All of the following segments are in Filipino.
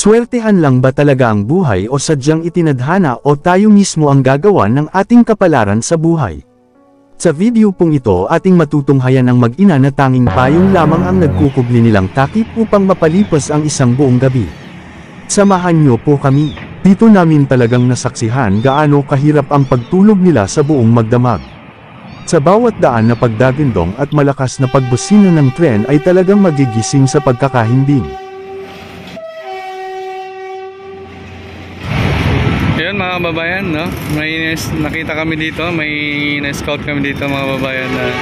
Swertehan lang ba talaga ang buhay o sadyang itinadhana o tayo mismo ang gagawa ng ating kapalaran sa buhay? Sa video pong ito ating matutunghayan ang mag-ina na tanging payong lamang ang nagkukubli nilang takip upang mapalipas ang isang buong gabi. Samahan niyo po kami. Dito namin talagang nasaksihan gaano kahirap ang pagtulog nila sa buong magdamag. Sa bawat daan na pagdagandong at malakas na pagbusina ng tren ay talagang magigising sa pagkakahimbing. Ayun mga babayan, no? May nakita kami dito, may na-scout kami dito mga babayan na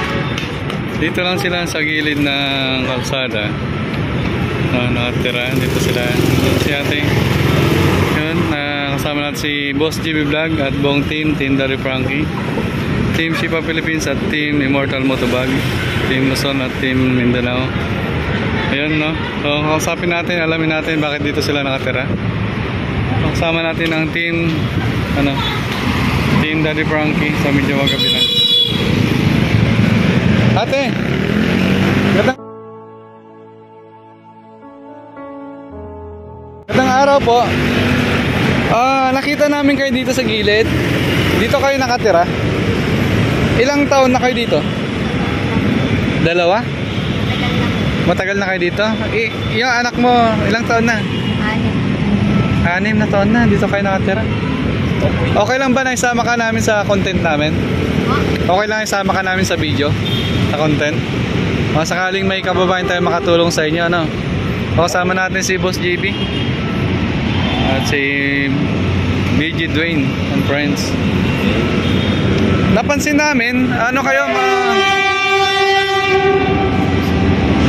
dito lang sila sa gilid ng kalsada. Nakatira, dito sila. Si ate. Yun, kasama natin si Boss GB Vlog at buong team Daddy Frankie. Team Shipa Philippines at Team Immortal Motobag. Team Luzon at Team Mindanao. Ayun, no? So, kausapin natin, alamin natin bakit dito sila nakatira. Kasama natin ang team Team Daddy Frankie sa medyo magabi lang. Ate! Magandang araw po. Nakita namin kayo dito sa gilid. Dito kayo nakatira. Ilang taon na kayo dito? Dalawa? Matagal na kayo dito? Yung anak mo, ilang taon na? 6 na taon na, dito kayo nakatira. Okay lang ba na isama ka namin sa content namin? Okay lang isama ka namin sa video? Sa content? O sakaling may kababayan tayo makatulong sa inyo, ano? O kasama natin si Boss JB at si BG Dwayne and friends. Napansin namin, ano kayo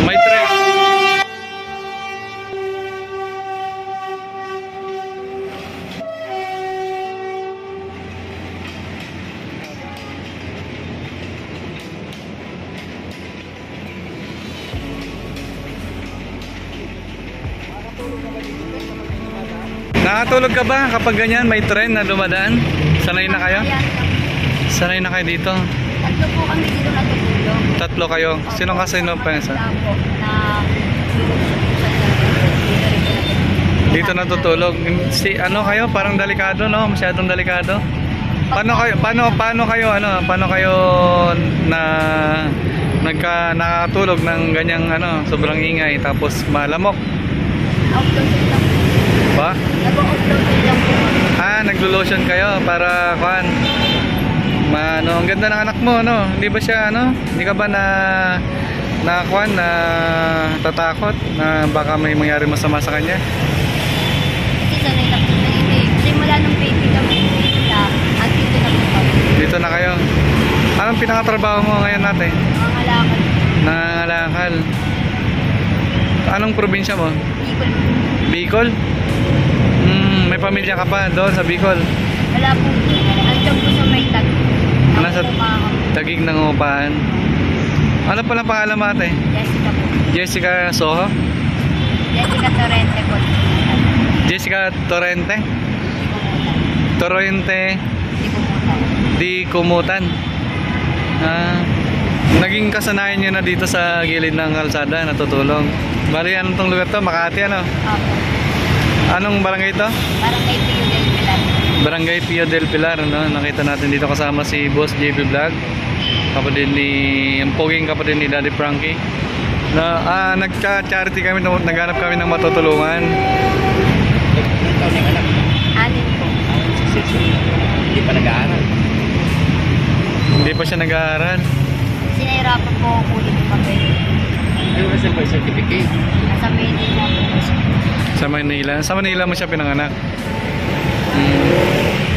may trip. Nakatulog ka ba kapag ganyan may tren na dumadaan? Sanay na kayo? Sanay na kayo dito? Tatlo po kami dito natutulog. Tatlo kayo? Sino kasino pa yun? Dito natutulog. Ano kayo? Parang delikado, no? Masyadong delikado. Paano kayo nakatulog ng ganyang sobrang ingay tapos malamok? Outloaded lang po. Ba? Nag-outloaded lang po. Naglo-lotion kayo para ang ganda ng anak mo, no? Hindi ba siya hindi ka ba tatakot na baka may mangyari masama sa kanya? Kasi sanay na po sa baby. Simula nung baby kami dito, at dito na po kami. Dito na kayo. Anong pinakatrabaho mo ngayon natin? Nangangalakal. Nangangalakal. Anong probinsya mo? Bicol. Bicol? May pamilya ka pa doon sa Bicol? Wala po. Andiyan po sa may tag. Nasa Tagig ng upahan. Ano pala pangalan mo ate? Jessica po. Jessica Soho? Jessica Torrente po. Jessica Torrente? Torrente Di Kumutan. Naging kasanayan nyo na dito sa gilid ng kalsada, natutulong. Bali, anong tong lugar to? Makati, ano? Opo. Anong barangay ito? Barangay Pio del Pilar. Barangay Pio del Pilar, no? Nakita natin dito kasama si Boss JB Vlog. Ang poging kapatid ni Daddy Frankie. Nagka-charity kami, naghanap kami ng matutulungan. Anin po. Hindi pa nag-aaral. Hindi pa siya nag-aaral. Sinahirapan po ako ulit yung papel. Ano ba sa birth certificate? Nasa Manila po. Sa Manila? Sa Manila mo siya pinanganak?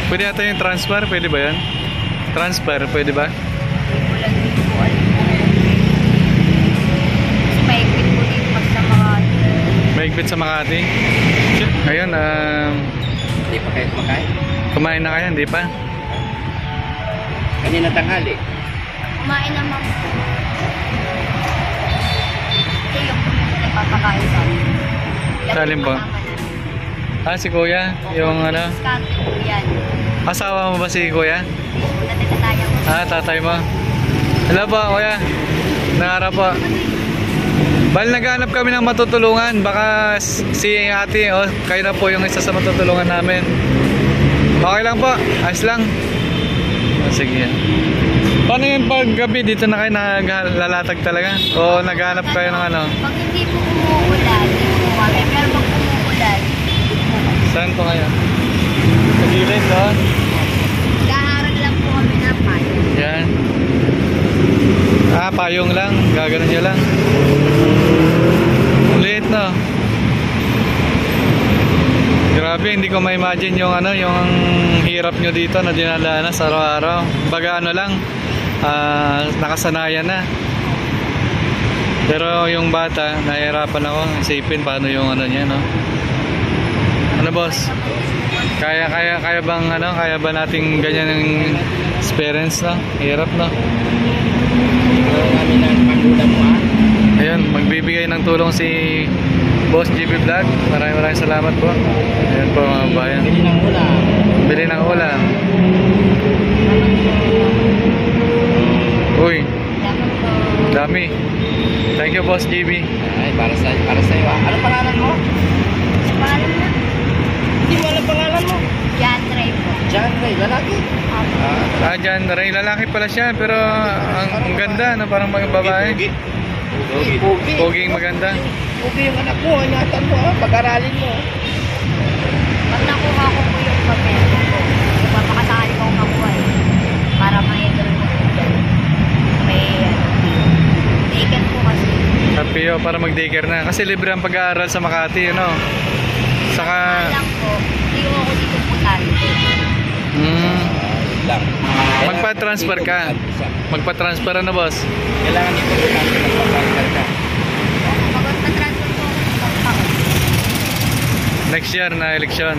Pwede natin yung transfer? Pwede ba yan? Transfer? Pwede ba? Wala din po alam po. Kasi maigpit po dito pag sa Makati. Maigpit sa Makati? Ayun, Hindi pa kayo kumakain? kumain na kayo? Hindi pa? Kanina tanghali. Kumain naman po. Kasi yung papakain sa amin. Salim po. Si kuya? Yung Diskarte po yan. asawa mo ba si kuya? Natataya ko. Tatay mo. Hello po kuya. Nangarap po. Bali naghahanap kami ng matutulungan. Baka si ate o kayo na po yung isa sa matutulungan namin. Okay lang po. Ayos lang. Sige. Paano yung pag gabi dito na kayo naglalatag talaga? O naghahanap kayo ng ano? Pag hindi po umuulan, dito po kami. Pero pag umuulan, Saan po kayo? Sa gilid doon? gaharag lang po kami ng payo. Yan. Payong lang. Gaganon nyo lang. Ulit no? Grabe, hindi ko ma-imagine yung ano, yung hirap nyo dito na dinadaanan sa araw-araw. Baga ano lang, nakasanayan na. Pero yung bata, nahihirapan ako isipin paano yung ano niya, no? Ano boss? Kaya bang ano, kaya ba nating ganyan ng experience, no? Hirap, no? Kami na pangulam mo ha. Ayun, magbibigay ng tulong si Boss GB Vlog. Maraming salamat po. Ayun po mga bayan. Bili ng ulam. Bili ng ulam. Uy, dami. Thank you Boss GB. Ay, para sa iyo. Ano pangalan mo? Pangalan na, Hindi mo alam pangalan mo. John Ray po. John Ray, lalaki. Dyan, Ray, lalaki pala siya pero ang ganda, no? Parang mga babae. Pogi. Poging maganda. Pogi yung anak mo. Ingatan mo ha. Pag-aralin mo. Pag nakuha ko po yung papel ko po, papakasakali ko makuha eh. Para ma-enroll ko po dyan. May taken po kasi. Happy yo, para mag-daycare na. Kasi libre ang pag-aaral sa Makati, ano? Saka... Lang po, hindi ko ako dito po talito. Lang. Magpa-transfer ka. Magpa-transfer na boss. Kailangan dito magpa-transfer ka. Pag na-transfer po ako ng pagpako. Next year na eleksyon.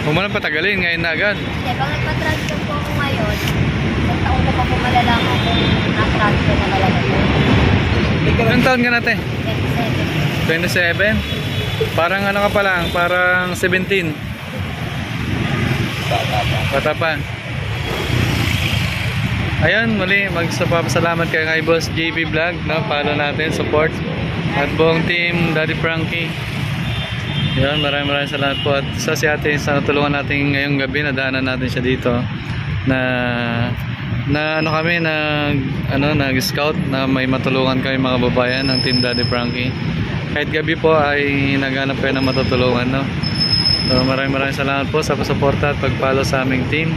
Huwag mo nang patagalin, ngayon na agad. Kasi pag nagpa-transfer po ako ngayon, isang taon ko pa po malalaman kung na-transfer na talaga po. Ilang taon ka natin? 27. 27? Parang ano ka pa lang, parang 17. Bata pa. Ayun, muli magpapasalamat kayo kay Boss JB Vlog, no? Follow natin, support. At buong team Daddy Frankie. Ayun, maraming salamat po. At sa si ate, sa natulungan natin ngayong gabi, nadaanan natin siya dito na ano kami, nag-scout na may matulungan kami mga babayan ng team Daddy Frankie. Kahit gabi po ay naghanap kayo ng matutulungan, no? So maraming salamat po sa pasuporta at pag-follow sa aming team.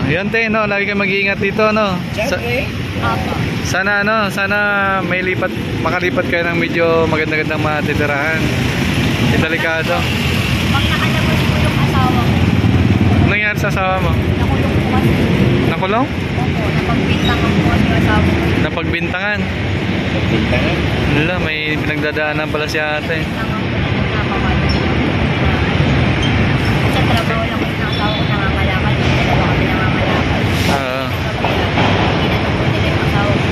Yan te, no? Lagi kayo mag-iingat dito, no? Sana makalipat kayo ng medyo maganda-gandang matitirahan. Delikado. Pag nakalabas po yung asawa ko, Anong nangyari sa asawa mo? nakulong po kasi. Nakulong? Opo, napagbintangan po kasi yung asawa ko. Napagbintangan? Pintangan. Wala, may pinagdadaanan pala si ate. Sa trabaho lang ko ng asawa ko nangangalakal. Dalawa kami nangangalakal. Ginanong po nila yung asawa ko.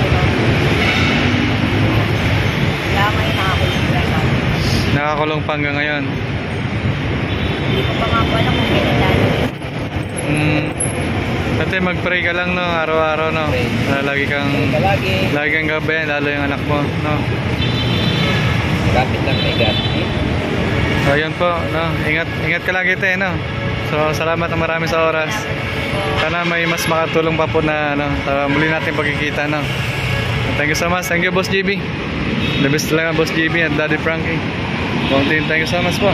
Kaya ngayon nakakulong po yung asawa ko. Nakakulong pa hanggang ngayon. Hindi ko pa nga po alam kung kailan lalabas. Ate, mag-pray ka lang, no? Araw-araw, no? Lagi kang gabi, lalo yung anak mo, no? Kapit lang may gati. So, yun po, no? Ingat ka lagi, te, no? So, salamat na marami sa oras. Sana may mas makatulong pa po na, no? Muli natin pagkikita, no? Thank you so much. Thank you, Boss GB. The best lang, Boss GB at Daddy Frankie. Thank you so much po.